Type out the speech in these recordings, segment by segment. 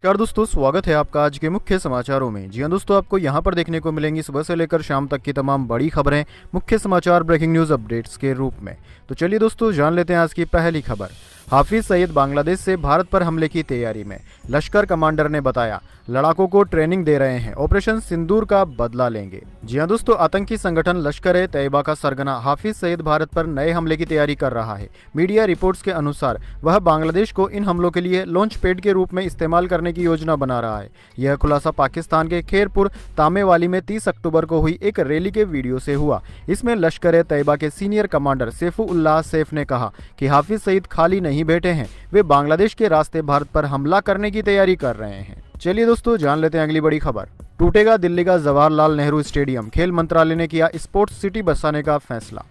नमस्कार दोस्तों, स्वागत है आपका आज के मुख्य समाचारों में। जी हाँ दोस्तों, आपको यहाँ पर देखने को मिलेंगी सुबह से लेकर शाम तक की तमाम बड़ी खबरें मुख्य समाचार ब्रेकिंग न्यूज़ अपडेट्स के रूप में। तो चलिए दोस्तों, जान लेते हैं आज की पहली खबर। हाफिज सईद बांग्लादेश से भारत पर हमले की तैयारी में। लश्कर कमांडर ने बताया, लड़ाकों को ट्रेनिंग दे रहे हैं, ऑपरेशन सिंदूर का बदला लेंगे। जी हाँ दोस्तों, आतंकी संगठन लश्कर-ए-तैयबा का सरगना हाफिज सईद भारत पर नए हमले की तैयारी कर रहा है। मीडिया रिपोर्ट्स के अनुसार वह बांग्लादेश को इन हमलों के लिए लॉन्च पैड के रूप में इस्तेमाल करने की योजना बना रहा है। यह खुलासा पाकिस्तान के खेरपुर तामेवाली में 30 अक्टूबर को हुई एक रैली के वीडियो से हुआ। इसमें लश्कर-ए-तैयबा के सीनियर कमांडर सैफुल्लाह सैफ ने कहा कि हाफिज सईद खाली नहीं बैठे हैं, वे बांग्लादेश के रास्ते भारत पर हमला करने की तैयारी कर रहे हैं। चलिए दोस्तों, जान लेते हैं अगली बड़ी खबर। टूटेगा दिल्ली का जवाहरलाल नेहरू स्टेडियम, खेल मंत्रालय ने किया स्पोर्ट्स सिटी बसाने का फैसला।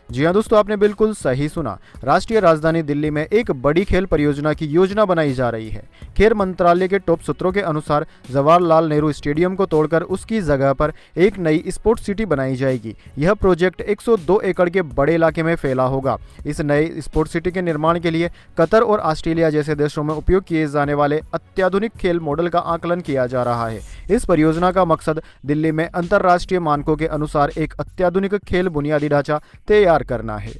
जी हाँ दोस्तों, आपने बिल्कुल सही सुना। राष्ट्रीय राजधानी दिल्ली में एक बड़ी खेल परियोजना की योजना बनाई जा रही है। खेल मंत्रालय के टॉप सूत्रों के अनुसार जवाहरलाल नेहरू स्टेडियम को तोड़कर उसकी जगह पर एक नई स्पोर्ट्स सिटी बनाई जाएगी। यह प्रोजेक्ट 102 एकड़ के बड़े इलाके में फैला होगा। इस नए स्पोर्ट्स सिटी के निर्माण के लिए कतर और ऑस्ट्रेलिया जैसे देशों में उपयोग किए जाने वाले अत्याधुनिक खेल मॉडल का आकलन किया जा रहा है। इस परियोजना का मकसद दिल्ली में अंतर्राष्ट्रीय मानकों के अनुसार एक अत्याधुनिक खेल बुनियादी ढांचा तैयार करना है।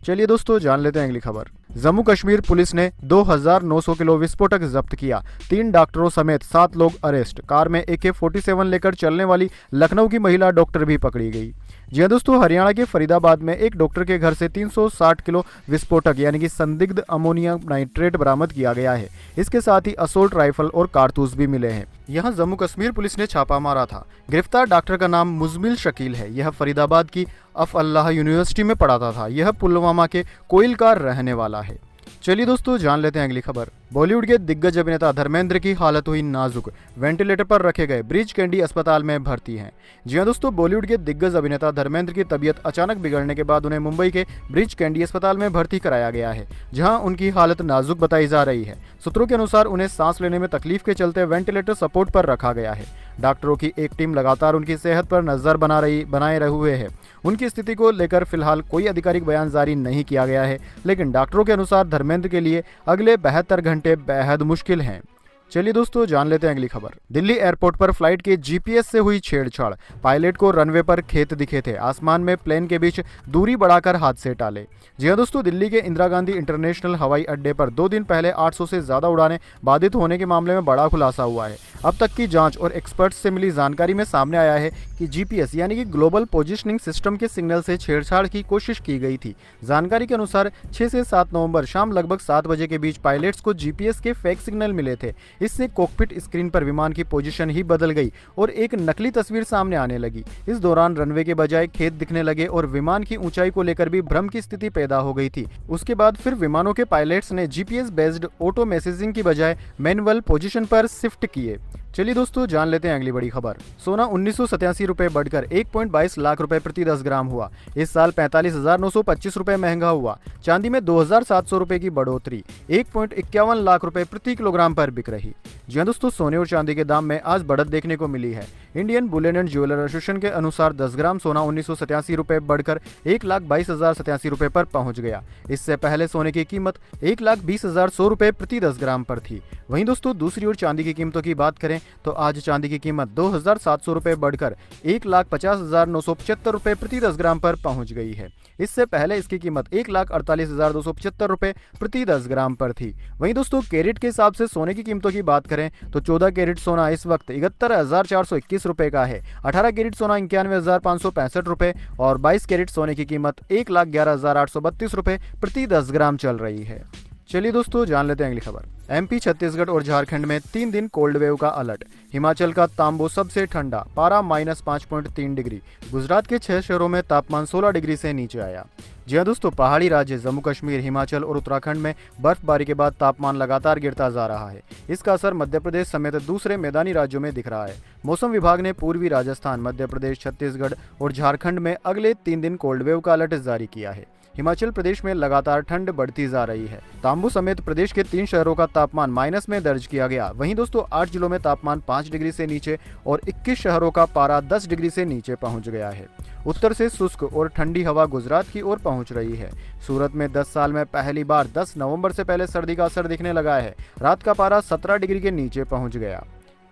चलिए दोस्तों, जान लेते हैं अगली खबर। जम्मू कश्मीर पुलिस ने 2900 किलो विस्फोटक जब्त किया। 3 डॉक्टरों समेत 7 लोग अरेस्ट। कार में AK-47 लेकर चलने वाली लखनऊ की महिला डॉक्टर भी पकड़ी गई। जी हाँ दोस्तों, हरियाणा के फरीदाबाद में एक डॉक्टर के घर से 360 किलो विस्फोटक यानी कि संदिग्ध अमोनियम नाइट्रेट बरामद किया गया है। इसके साथ ही असोल्ट राइफल और कारतूस भी मिले हैं। यहाँ जम्मू कश्मीर पुलिस ने छापा मारा था। गिरफ्तार डॉक्टर का नाम मुजमिल शकील है। यह फरीदाबाद की अफ अल्लाह यूनिवर्सिटी में पढ़ाता था। यह पुलवामा के कोयल का रहने वाला है। चलिए दोस्तों, जान लेते हैं अगली खबर। बॉलीवुड के दिग्गज अभिनेता धर्मेंद्र की हालत हुई नाजुक, वेंटिलेटर पर रखे गए, ब्रीच कैंडी अस्पताल में भर्ती हैं। जी हाँ दोस्तों, बॉलीवुड के दिग्गज अभिनेता धर्मेंद्र की तबीयत अचानक बिगड़ने के बाद उन्हें मुंबई के ब्रीच कैंडी अस्पताल में भर्ती कराया गया है, जहां उनकी हालत नाजुक बताई जा रही है। सूत्रों के अनुसार उन्हें सांस लेने में तकलीफ के चलते वेंटिलेटर सपोर्ट पर रखा गया है। डॉक्टरों की एक टीम लगातार उनकी सेहत पर नजर बनाए रहे हुए है। उनकी स्थिति को लेकर फिलहाल कोई आधिकारिक बयान जारी नहीं किया गया है, लेकिन डॉक्टरों के अनुसार धर्मेंद्र के लिए अगले 72 घंटे बेहद मुश्किल हैं। चलिए दोस्तों, जान लेते हैं अगली खबर। दिल्ली एयरपोर्ट पर फ्लाइट के GPS से हुई छेड़छाड़। पायलट को रनवे पर खेत दिखे थे, आसमान में प्लेन के बीच दूरी बढ़ाकर हादसे टाले। जी हाँ दोस्तों, दिल्ली के इंदिरा गांधी इंटरनेशनल हवाई अड्डे पर 2 दिन पहले 800 से ज्यादा उड़ानें बाधित होने के मामले में बड़ा खुलासा हुआ है। अब तक की जांच और एक्सपर्ट्स से मिली जानकारी में सामने आया है कि GPS यानी कि ग्लोबल पोजिशनिंग सिस्टम के सिग्नल से छेड़छाड़ की कोशिश की गई थी। जानकारी के अनुसार 6 से 7 नवंबर शाम लगभग 7 बजे के बीच पायलट्स को GPS के फेक सिग्नल मिले थे। इससे कॉकपिट स्क्रीन पर विमान की पोजीशन ही बदल गई और एक नकली तस्वीर सामने आने लगी। इस दौरान रनवे के बजाय खेत दिखने लगे और विमान की ऊंचाई को लेकर भी भ्रम की स्थिति पैदा हो गई थी। उसके बाद फिर विमानों के पायलट्स ने GPS बेस्ड ऑटो मैसेजिंग की बजाय मैनुअल पोजीशन पर शिफ्ट किए। चलिए दोस्तों, जान लेते हैं अगली बड़ी खबर। सोना 1987 रुपये बढ़कर 1.22 लाख रुपए प्रति 10 ग्राम हुआ। इस साल 45,925 रुपये महंगा हुआ। चांदी में 2,700 रुपये की बढ़ोतरी 1.51 लाख रुपए प्रति किलोग्राम पर बिक रही। जी हाँ दोस्तों, सोने और चांदी के दाम में आज बढ़त देखने को मिली है। Indian Boolean and jeweller association के अनुसार 10 ग्राम सोना 1987 रुपये बढ़कर 1,22,087 रुपये पर पहुंच गया। इससे पहले सोने की कीमत 1,20,100 रुपये प्रति 10 ग्राम पर थी। वहीं दोस्तों, दूसरी ओर चांदी की कीमतों की बात करें तो आज चांदी की कीमत 2,700 रुपये बढ़कर 1,50,975 रुपये प्रति 10 ग्राम पर पहुंच गई है। इससे पहले इसकी कीमत 1,48,275 रुपये प्रति 10 ग्राम पर थी। वहीं दोस्तों, कैरेट के हिसाब से सोने की कीमतों की बात करें तो 14 कैरेट सोना इस वक्त 71,421 रुपये का है। 18 कैरेट सोना 91,565 रुपये और 22 कैरेट सोने की कीमत 1,11,832 रुपये प्रति 10 ग्राम चल रही है। चलिए दोस्तों, जान लेते हैं अगली खबर। MP, छत्तीसगढ़ और झारखंड में 3 दिन कोल्ड वेव का अलर्ट। हिमाचल का तांबो सबसे ठंडा, पारा -5.3 डिग्री। गुजरात के 6 शहरों में तापमान 16 डिग्री से नीचे आया। जी हाँ दोस्तों, पहाड़ी राज्य जम्मू कश्मीर, हिमाचल और उत्तराखंड में बर्फबारी के बाद तापमान लगातार गिरता जा रहा है। इसका असर मध्य प्रदेश समेत दूसरे मैदानी राज्यों में दिख रहा है। मौसम विभाग ने पूर्वी राजस्थान, मध्य प्रदेश, छत्तीसगढ़ और झारखंड में अगले 3 दिन कोल्ड वेव का अलर्ट जारी किया है। हिमाचल प्रदेश में लगातार ठंड बढ़ती जा रही है। तांबू समेत प्रदेश के 3 शहरों का तापमान माइनस में दर्ज किया गया। वहीं दोस्तों 8 जिलों में तापमान 5 डिग्री से नीचे और 21 शहरों का पारा 10 डिग्री से नीचे पहुंच गया है। उत्तर से शुष्क और ठंडी हवा गुजरात की ओर पहुंच रही है। सूरत में 10 साल में पहली बार 10 नवंबर से पहले सर्दी का असर दिखने लगा है। रात का पारा 17 डिग्री के नीचे पहुंच गया।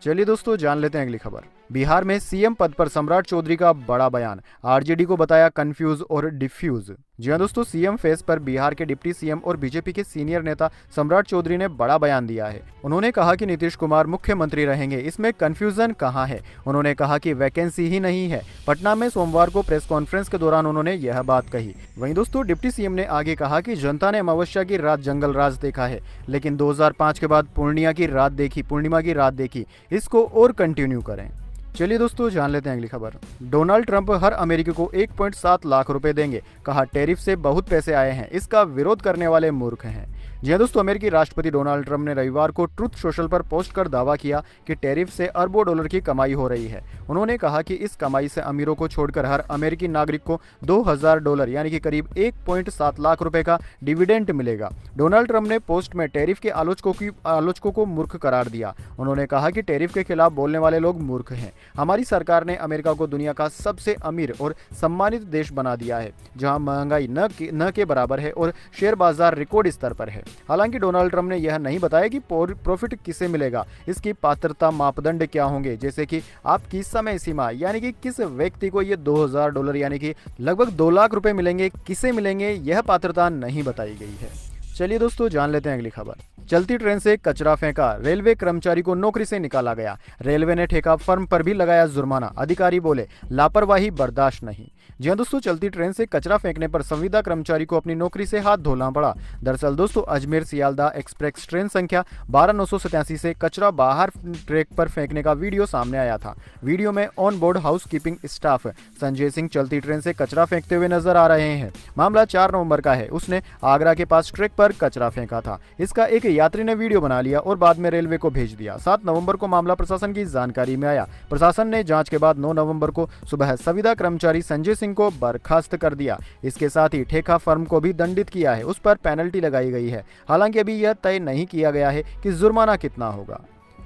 चलिए दोस्तों जान लेते हैं अगली खबर। बिहार में सीएम पद पर सम्राट चौधरी का बड़ा बयान, आरजेडी को बताया कंफ्यूज और डिफ्यूज। जी हां दोस्तों, सीएम फेस पर बिहार के डिप्टी सीएम और बीजेपी के सीनियर नेता सम्राट चौधरी ने बड़ा बयान दिया है। उन्होंने कहा कि नीतीश कुमार मुख्यमंत्री रहेंगे, इसमें कंफ्यूजन कहां है। उन्होंने कहा कि वैकेंसी ही नहीं है। पटना में सोमवार को प्रेस कॉन्फ्रेंस के दौरान उन्होंने यह बात कही। वहीं दोस्तों डिप्टी सीएम ने आगे कहा कि जनता ने अमावस्या की रात जंगल राज देखा है, लेकिन 2005 के बाद पूर्णिमा की रात देखी, इसको और कंटिन्यू करें। चलिए दोस्तों जान लेते हैं अगली खबर। डोनाल्ड ट्रंप हर अमेरिकी को 1.7 लाख रुपए देंगे, कहा टैरिफ से बहुत पैसे आए हैं, इसका विरोध करने वाले मूर्ख हैं। जी हां दोस्तों, अमेरिकी राष्ट्रपति डोनाल्ड ट्रंप ने रविवार को ट्रुथ सोशल पर पोस्ट कर दावा किया कि टैरिफ से अरबों डॉलर की कमाई हो रही है। उन्होंने कहा कि इस कमाई से अमीरों को छोड़कर हर अमेरिकी नागरिक को $2000 यानी कि करीब 1.7 लाख रुपए का डिविडेंड मिलेगा। डोनाल्ड ट्रंप ने पोस्ट में टैरिफ के आलोचकों को मूर्ख करार दिया। उन्होंने कहा कि टैरिफ के खिलाफ बोलने वाले लोग मूर्ख हैं। हमारी सरकार ने अमेरिका को दुनिया का सबसे अमीर और सम्मानित देश बना दिया है, जहां महंगाई न के बराबर है और शेयर बाजार रिकॉर्ड स्तर पर है। हालांकि डोनाल्ड ट्रंप ने यह नहीं बताया कि प्रॉफिट किसे मिलेगा, इसकी पात्रता मापदंड क्या होंगे, जैसे कि आपकी समय सीमा, यानी कि किस व्यक्ति को ये $2000 यानी कि लगभग 2 लाख रुपए मिलेंगे, किसे मिलेंगे, यह पात्रता नहीं बताई गई है। चलिए दोस्तों जान लेते हैं अगली खबर। चलती ट्रेन से कचरा फेंका, रेलवे कर्मचारी को नौकरी से निकाला गया। रेलवे ने ठेका फर्म पर भी लगाया जुर्माना। अधिकारी बोले लापरवाही बर्दाश्त नहीं। जी हां दोस्तों, चलती ट्रेन से कचरा फेंकने पर संविदा कर्मचारी को अपनी नौकरी से हाथ धोना पड़ा। दरअसल दोस्तों अजमेर सियालदा एक्सप्रेस ट्रेन संख्या 12987 से कचरा बाहर ट्रैक पर फेंकने का वीडियो सामने आया था। वीडियो में on board house keeping staff Sanjay Singh चलती ट्रेन से कचरा फेंकते हुए नजर आ रहे हैं। मामला 4 नवंबर का है। उसने आगरा के पास ट्रैक पर कचरा फेंका था। इसका एक यात्री ने वीडियो बना लिया और बाद में रेलवे को भेज दिया। 7 नवंबर को मामला प्रशासन की जानकारी में आया। प्रशासन ने जांच के बाद 9 नवंबर को सुबह संविदा कर्मचारी संजय सिंह को बर्खास्त कर दिया। इसके साथ ही ठेका फर्म को भी दंडित किया है। उस पर पेनल्टी लगाई गई है। हालांकि अभी यह तय नहीं किया गया है कि जुर्माना कितना होगा।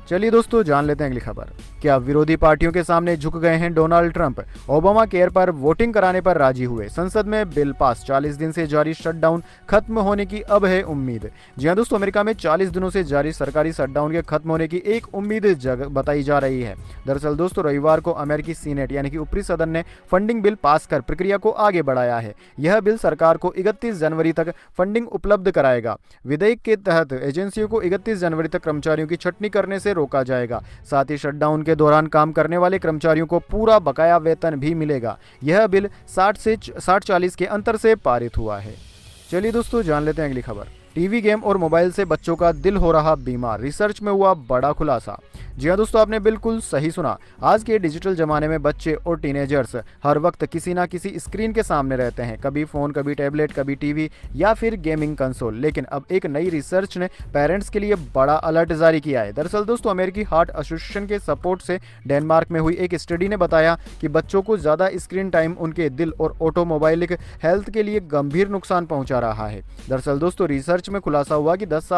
चलिए दोस्तों जान लेते हैं अगली खबर। क्या विरोधी पार्टियों के सामने झुक गए हैं डोनाल्ड ट्रंप? ओबामा केयर पर वोटिंग कराने पर राजी हुए। संसद में बिल पास। 40 दिन से जारी शटडाउन खत्म होने की अब है उम्मीद। जी हां दोस्तों, अमेरिका में 40 दिनों से जारी सरकारी शटडाउन के खत्म होने की एक उम्मीद बताई जा रही है। दरअसल दोस्तों रविवार को अमेरिकी सीनेट यानी कि ऊपरी सदन ने फंडिंग बिल पास कर प्रक्रिया को आगे बढ़ाया है। यह बिल सरकार को 31 जनवरी तक फंडिंग उपलब्ध कराएगा। विधेयक के तहत एजेंसियों को 31 जनवरी तक कर्मचारियों की छटनी करने से रोका जाएगा। साथ ही शटडाउन के दौरान काम करने वाले कर्मचारियों को पूरा बकाया वेतन भी मिलेगा। यह बिल 60-40 के अंतर से पारित हुआ है। चलिए दोस्तों जान लेते हैं अगली खबर। टीवी गेम और मोबाइल से बच्चों का दिल हो रहा बीमार, रिसर्च में हुआ बड़ा खुलासा। जी हां दोस्तों, आपने बिल्कुल सही सुना। आज के डिजिटल जमाने में बच्चे और टीनेजर्स हर वक्त किसी ना किसी स्क्रीन के सामने रहते हैं, कभी फोन, कभी टैबलेट, कभी टीवी या फिर गेमिंग कंसोल। लेकिन अब एक नई रिसर्च ने पेरेंट्स के लिए बड़ा अलर्ट जारी किया है। दरअसल दोस्तों अमेरिकी हार्ट एसोसिएशन के सपोर्ट से डेनमार्क में हुई एक स्टडी ने बताया कि बच्चों को ज़्यादा स्क्रीन टाइम उनके दिल और ऑटोमोबाइलिक हेल्थ के लिए गंभीर नुकसान पहुंचा रहा है। दरअसल दोस्तों रिसर्च में खुलासा हुआ कि 10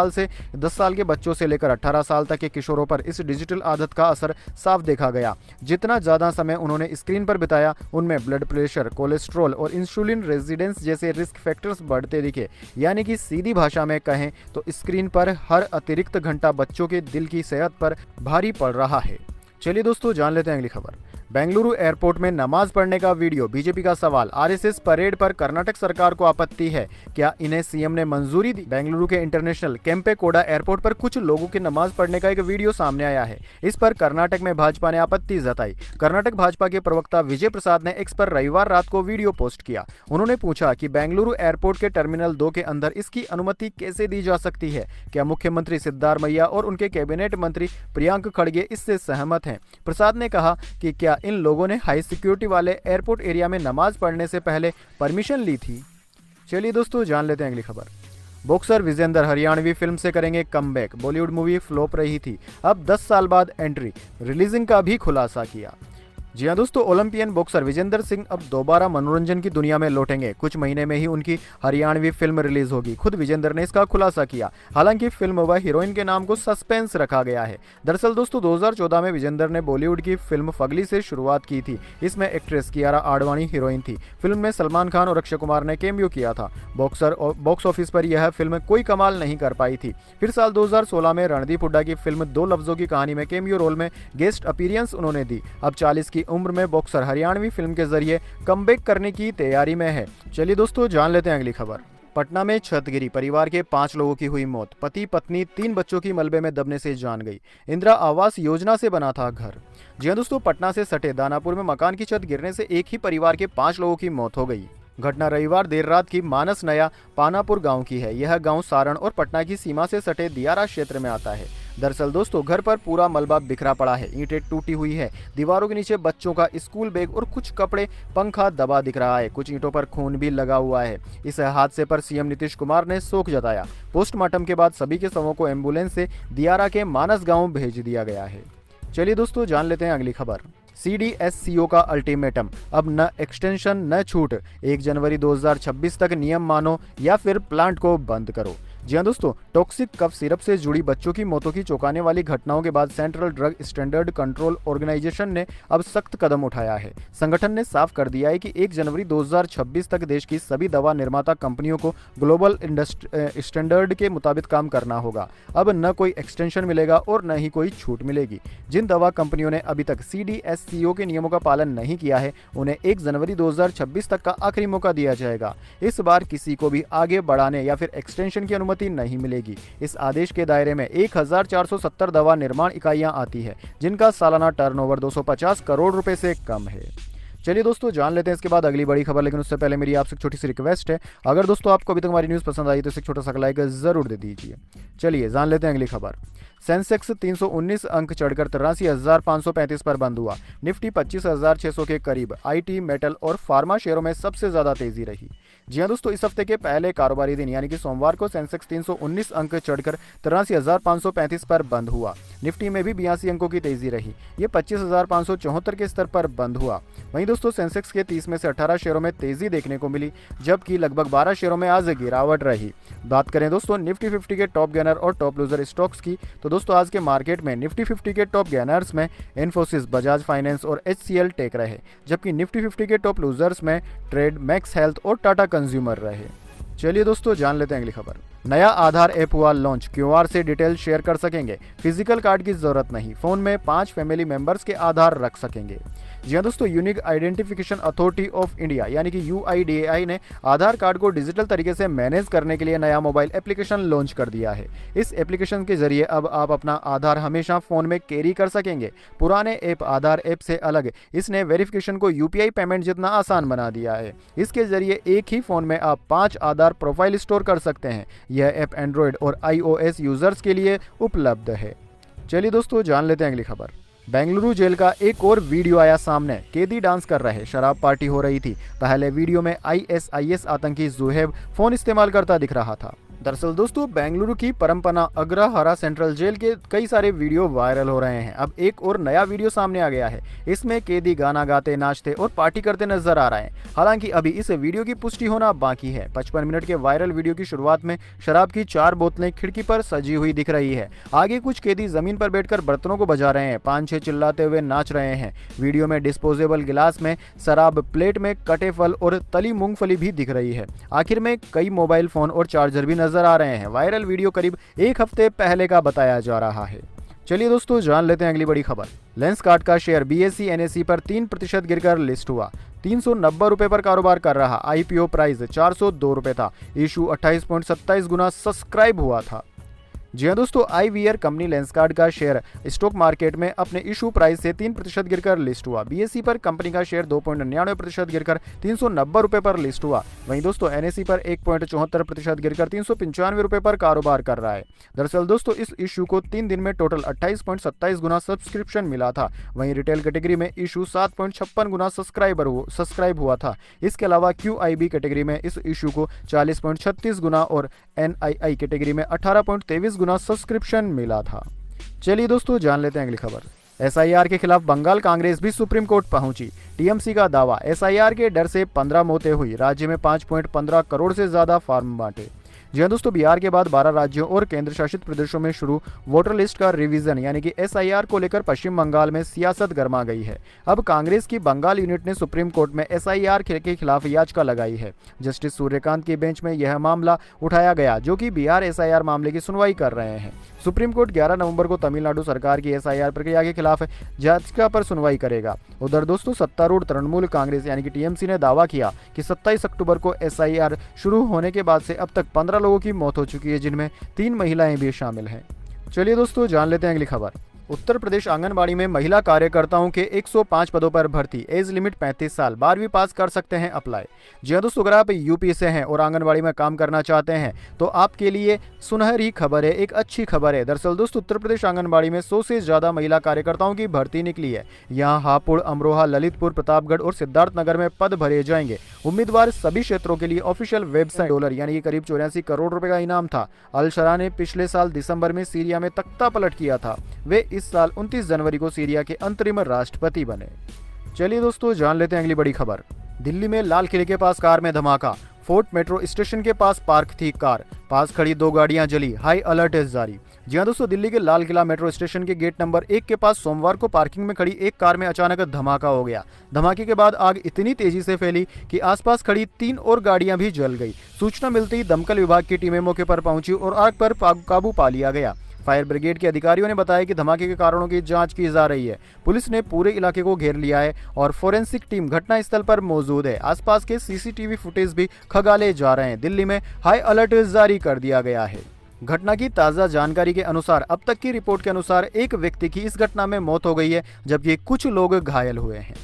साल के बच्चों से लेकर 18 साल तक के किशोरों पर इस डिजिटल आदत का असर साफ देखा गया। जितना ज़्यादा समय उन्होंने स्क्रीन पर बिताया, उनमें ब्लड प्रेशर, कोलेस्ट्रॉल और इंसुलिन रेजिडेंस जैसे रिस्क फैक्टर्स बढ़ते दिखे। यानी कि सीधी भाषा में कहें तो स्क्रीन पर हर अतिरिक्त घंटा बच्चों के दिल की सेहत पर भारी पड़ रहा है। चलिए दोस्तों जान लेते हैं अगली खबर। बेंगलुरु एयरपोर्ट में नमाज पढ़ने का वीडियो, बीजेपी का सवाल। आरएसएस परेड पर कर्नाटक सरकार को आपत्ति है, क्या इन्हें सीएम ने मंजूरी दी? बेंगलुरु के इंटरनेशनल केम्पेगौड़ा एयरपोर्ट पर कुछ लोगों के नमाज पढ़ने का एक वीडियो सामने आया है। इस पर कर्नाटक में भाजपा ने आपत्ति जताई। कर्नाटक भाजपा के प्रवक्ता विजय प्रसाद ने एक्स पर रविवार रात को वीडियो पोस्ट किया। उन्होंने पूछा कि बेंगलुरु एयरपोर्ट के टर्मिनल 2 के अंदर इसकी अनुमति कैसे दी जा सकती है? क्या मुख्यमंत्री सिद्धारमैया और उनके कैबिनेट मंत्री प्रियंक खड़गे इससे सहमत हैं? प्रसाद ने कहा कि क्या इन लोगों ने हाई सिक्योरिटी वाले एयरपोर्ट एरिया में नमाज पढ़ने से पहले परमिशन ली थी? चलिए दोस्तों जान लेते हैं अगली खबर। बॉक्सर विजेंदर हरियाणवी फिल्म से करेंगे कमबैक। बॉलीवुड मूवी फ्लॉप रही थी, अब 10 साल बाद एंट्री, रिलीजिंग का भी खुलासा किया। जी हाँ दोस्तों, ओलंपियन बॉक्सर विजेंदर सिंह अब दोबारा मनोरंजन की दुनिया में लौटेंगे। कुछ महीने में ही उनकी हरियाणवी फिल्म रिलीज होगी। खुद विजेंदर ने इसका खुलासा किया। हालांकि फिल्म व हीरोइन के नाम को सस्पेंस रखा गया है। दरअसल दोस्तों 2014 में विजेंदर ने बॉलीवुड की फिल्म फगली से शुरुआत की थी। इसमें एक्ट्रेस कियारा आडवाणी हीरोइन थी। फिल्म में सलमान खान और अक्षय कुमार ने कैमियो किया था। बॉक्स ऑफिस पर यह फिल्म कोई कमाल नहीं कर पाई थी। फिर साल 2016 में रणदीप हुड्डा की फिल्म दो लफ्जों की कहानी में कैमियो रोल में गेस्ट अपीयरेंस उन्होंने दी। अब 40 की उम्र में बॉक्सर हरियाणवी फिल्म के जरिए कमबैक करने की तैयारी में है। चलिए दोस्तों जान लेते हैं अगली खबर। पटना में छत गिरी, परिवार के 5 लोगों की हुई मौत। पति पत्नी 3 बच्चों की मलबे में दबने से जान गई। इंदिरा आवास योजना से बना था घर। जी हाँ दोस्तों, पटना से सटे दानापुर में मकान की छत गिरने से एक ही परिवार के 5 लोगों की मौत हो गई। घटना रविवार देर रात की मानस नया पानापुर गांव की है। यह गांव सारण और पटना की सीमा से सटे दियारा क्षेत्र में आता है। दरअसल दोस्तों घर पर पूरा मलबा बिखरा पड़ा है। ईंटें टूटी हुई है। दीवारों के नीचे बच्चों का स्कूल बैग और कुछ कपड़े, पंखा दबा दिख रहा है। कुछ ईंटों पर खून भी लगा हुआ है। इस हादसे पर सीएम नीतीश कुमार ने शोक जताया। पोस्टमार्टम के बाद सभी के शवों को एम्बुलेंस से दियारा के मानस गांव भेज दिया गया है। चलिए दोस्तों जान लेते हैं अगली खबर। CDSCO का अल्टीमेटम, अब न एक्सटेंशन न छूट। 1 जनवरी 2026 तक नियम मानो या फिर प्लांट को बंद करो। जी हाँ दोस्तों, टॉक्सिक कफ सिरप से जुड़ी बच्चों की मौतों की चौंकाने वाली घटनाओं के बाद Central Drug Standard Control Organisation ने अब सख्त कदम उठाया है। संगठन ने साफ कर दिया है कि 1 जनवरी 2026 तक देश की सभी दवा निर्माता कंपनियों को ग्लोबल स्टैंडर्ड के मुताबिक काम करना होगा। अब न कोई एक्सटेंशन मिलेगा और न ही कोई छूट मिलेगी। जिन दवा कंपनियों ने अभी तक CDSCO के नियमों का पालन नहीं किया है, उन्हें 1 जनवरी 2026 तक का आखिरी मौका दिया जाएगा। इस बार किसी को भी आगे बढ़ाने या फिर एक्सटेंशन की अनुमति नहीं मिलेगी। इस आदेश के दायरे में 1470 दवा निर्माण इकाइयां आती है, जिनका सालाना टर्नओवर 250 करोड़ रुपए से कम है। चलिए दोस्तों जान लेते हैं इसके बाद अगली बड़ी खबर, लेकिन उससे पहले मेरी आपसे एक छोटी सी रिक्वेस्ट है। अगर दोस्तों आपको अभी तक हमारी न्यूज़ पसंद आई तो इसे छोटा सा लाइक जरूर दे दीजिए। चलिए जान लेते हैं अगली खबर। सेंसेक्स 319 अंक चढ़कर 83,535 पर बंद हुआ। निफ्टी 25,600 के करीब। IT, मेटल और फार्मा शेयरों में सबसे ज्यादा तेजी रही। जी हाँ दोस्तों, इस हफ्ते के पहले कारोबारी दिन यानी कि सोमवार को सेंसेक्स 319 अंक चढ़कर 83,535 पर बंद हुआ। निफ्टी में भी 82 अंकों की तेजी रही। ये 25,574 के स्तर पर बंद हुआ। वहीं दोस्तों सेंसेक्स के 30 में से 18 शेयरों में तेजी देखने को मिली, जबकि लगभग 12 शेयरों में आज गिरावट रही। बात करें दोस्तों निफ्टी 50 के टॉप गेनर और टॉप लूजर स्टॉक्स की, तो दोस्तों आज के मार्केट में निफ्टी 50 के टॉप गेनर्स में इन्फोसिस, बजाज फाइनेंस और HCL टेक रहे, जबकि निफ्टी 50 के टॉप लूजर्स में ट्रेड, मैक्स हेल्थ और टाटा कंज्यूमर रहे। चलिए दोस्तों जान लेते हैं अगली खबर। नया आधार ऐप हुआ लॉन्च। QR से डिटेल शेयर कर सकेंगे। फिजिकल कार्ड की जरूरत नहीं। फोन में 5 फैमिली मेंबर्स के आधार रख सकेंगे। जी हाँ दोस्तों, unique identification authority of India यानी कि UIDAI ने आधार कार्ड को डिजिटल तरीके से मैनेज करने के लिए नया मोबाइल एप्लीकेशन लॉन्च कर दिया है। इस एप्लीकेशन के जरिए अब आप अपना आधार हमेशा फोन में कैरी कर सकेंगे। पुराने ऐप आधार ऐप से अलग इसने वेरिफिकेशन को UPI पेमेंट जितना आसान बना दिया है। इसके जरिए एक ही फोन में आप 5 आधार प्रोफाइल स्टोर कर सकते हैं। यह ऐप एंड्रॉयड और iOS यूजर्स के लिए उपलब्ध है। चलिए दोस्तों जान लेते हैं अगली खबर। बेंगलुरु जेल का एक और वीडियो आया सामने। कैदी डांस कर रहे, शराब पार्टी हो रही थी। पहले वीडियो में ISIS आतंकी जुहेब फोन इस्तेमाल करता दिख रहा था। दरअसल दोस्तों बेंगलुरु की परमपना अग्रहारा सेंट्रल जेल के कई सारे वीडियो वायरल हो रहे हैं। अब एक और नया वीडियो सामने आ गया है। इसमें कैदी गाना गाते, नाचते और पार्टी करते नजर आ रहे हैं। हालांकि अभी इस वीडियो की पुष्टि होना बाकी है। 55 मिनट के वायरल वीडियो की शुरुआत में शराब की 4 बोतलें खिड़की पर सजी हुई दिख रही है। आगे कुछ कैदी जमीन पर बैठकर बर्तनों को बजा रहे हैं। 5-6 चिल्लाते हुए नाच रहे हैं। वीडियो में डिस्पोजेबल गिलास में शराब, प्लेट में कटे फल और तली मूंगफली भी दिख रही है। आखिर में कई मोबाइल फोन और चार्जर भी नजर आ रहे हैं। वायरल वीडियो करीब 1 हफ्ते पहले का बताया जा रहा है। चलिए दोस्तों जान लेते हैं अगली बड़ी खबर। लेंसकार्ट का शेयर BSE NSE पर 3% गिरकर लिस्ट हुआ। 390 रुपए पर कारोबार कर रहा। IPO प्राइस 402 रुपए था। इशू 28.27 गुना सब्सक्राइब हुआ था। जी हाँ दोस्तों, IVR कंपनी लेंसकार्ट का शेयर स्टॉक मार्केट में अपने इशू प्राइस से 3% गिरकर लिस्ट हुआ। BSE पर कंपनी का शेयर 2.99% गिरकर 390 रुपए पर लिस्ट हुआ। वहीं दोस्तों NSE पर 1.74% गिरकर 395 रुपए पर कारोबार कर रहा है। दरअसल दोस्तों इस इशू को 3 दिन में टोटल 28.27 गुना सब्सक्रिप्शन मिला था। वहीं रिटेल कैटेगरी में इशू 7.56 गुना सब्सक्राइब हुआ था। इसके अलावा QIB कैटेगरी में इस इशू को 40.36 गुना और NII कैटेगरी में 18.23 गुना सब्सक्रिप्शन मिला था। चलिए दोस्तों जान लेते हैं अगली खबर। एसआईआर के खिलाफ बंगाल कांग्रेस भी सुप्रीम कोर्ट पहुंची। टीएमसी का दावा, एसआईआर के डर से 15 मौतें हुई, राज्य में 5.15 करोड़ से ज्यादा फॉर्म बांटे। जी हाँ दोस्तों, बिहार के बाद 12 राज्यों और केंद्र शासित प्रदेशों में शुरू वोटर लिस्ट का रिवीजन यानी कि एसआईआर को लेकर पश्चिम बंगाल में सियासत गर्मा गई है। अब कांग्रेस की बंगाल यूनिट ने सुप्रीम कोर्ट में एसआईआर के खिलाफ याचिका लगाई है। जस्टिस सूर्यकांत की बेंच में यह मामला उठाया गया, जो कि बिहार एसआईआर मामले की सुनवाई कर रहे हैं। सुप्रीम कोर्ट 11 नवंबर को तमिलनाडु सरकार की एसआईआर प्रक्रिया के खिलाफ याचिका पर सुनवाई करेगा। उधर दोस्तों, सत्तारूढ़ तृणमूल कांग्रेस यानी कि टीएमसी ने दावा किया कि 27 अक्टूबर को एसआईआर शुरू होने के बाद से अब तक 15 लोगों की मौत हो चुकी है, जिनमें 3 महिलाएं भी शामिल हैं। चलिए दोस्तों, जान लेते हैं अगली खबर। उत्तर प्रदेश आंगनबाड़ी में महिला कार्यकर्ताओं के 105 पदों पर भर्ती, एज लिमिट 35 साल, 12वीं पास कर सकते हैं अप्लाई। जी हाँ दोस्तों, अगर आप यूपी से हैं और आंगनबाड़ी में काम करना चाहते हैं तो आपके लिए सुनहरी खबर है, एक अच्छी खबर है। दरअसल दोस्तों, उत्तर प्रदेश आंगनबाड़ी में 100 से ज़्यादा महिला कार्यकर्ताओं की भर्ती निकली है। यहाँ हापुड़, अमरोहा, ललितपुर, प्रतापगढ़ और सिद्धार्थनगर में पद भरे जाएंगे। उम्मीदवार सभी क्षेत्रों के लिए ऑफिशियल वेबसाइट डॉलर यानी कि करीब 84 करोड़ रुपए का इनाम था। अल शरा ने पिछले साल दिसंबर में सीरिया में तख्ता पलट किया था। वे इस साल 29 जनवरी को सीरिया के अंतरिम राष्ट्रपति बने। चलिए दोस्तों, जान लेते हैं अगली बड़ी खबर। दिल्ली में लाल किले के पास कार में धमाका, फोर्ट मेट्रो स्टेशन के पास पार्क थी कार, पास खड़ी 2 गाड़ियां जली, हाई अलर्ट है जारी। जी हाँ दोस्तों, दिल्ली के लाल किला मेट्रो स्टेशन के गेट नंबर 1 के पास सोमवार को पार्किंग में खड़ी एक कार में अचानक धमाका हो गया। धमाके के बाद आग इतनी तेजी से फैली कि आसपास खड़ी 3 और गाड़ियां भी जल गई। सूचना मिलते ही दमकल विभाग की टीमें मौके पर पहुंची और आग पर काबू पा लिया गया। फायर ब्रिगेड के अधिकारियों ने बताया कि धमाके के कारणों की जांच की जा रही है। पुलिस ने पूरे इलाके को घेर लिया है और फोरेंसिक टीम घटनास्थल पर मौजूद है। आसपास के सीसीटीवी फुटेज भी खंगाले जा रहे हैं। दिल्ली में हाई अलर्ट जारी कर दिया गया है। घटना की ताज़ा जानकारी के अनुसार अब तक की रिपोर्ट के अनुसार एक व्यक्ति की इस घटना में मौत हो गई है, जबकि कुछ लोग घायल हुए हैं।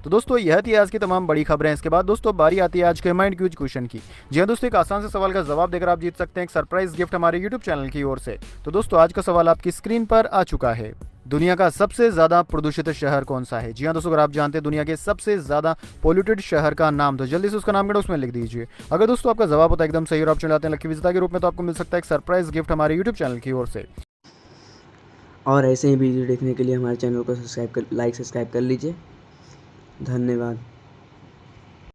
तो दोस्तों, यह थी आज की तमाम बड़ी खबरें। इसके बाद दोस्तों बारी आती है आज के माइंड क्यूज क्वेश्चन की। जी हाँ दोस्तों, एक आसान से सवाल का जवाब देकर आप जीत सकते हैं एक सरप्राइज गिफ्ट हमारे यूट्यूब चैनल की ओर से। तो दोस्तों, आज का सवाल आपकी स्क्रीन पर आ चुका है। दुनिया का सबसे ज्यादा प्रदूषित शहर कौन सा है? जी हाँ दोस्तों, अगर आप जानते हैं दुनिया के सबसे ज्यादा पोल्यूटेड शहर का नाम, तो जल्दी से उसका नाम उसमें लिख दीजिए। अगर दोस्तों आपका जवाब होता है एकदम सही और आप चलाते हैं लकी विजेता के रूप में, तो आपको मिल सकता है एक सरप्राइज गिफ्ट हमारे यूट्यूब चैनल की ओर से। और ऐसे ही वीडियो देखने के लिए हमारे चैनल को सब्सक्राइब कर लीजिए। धन्यवाद।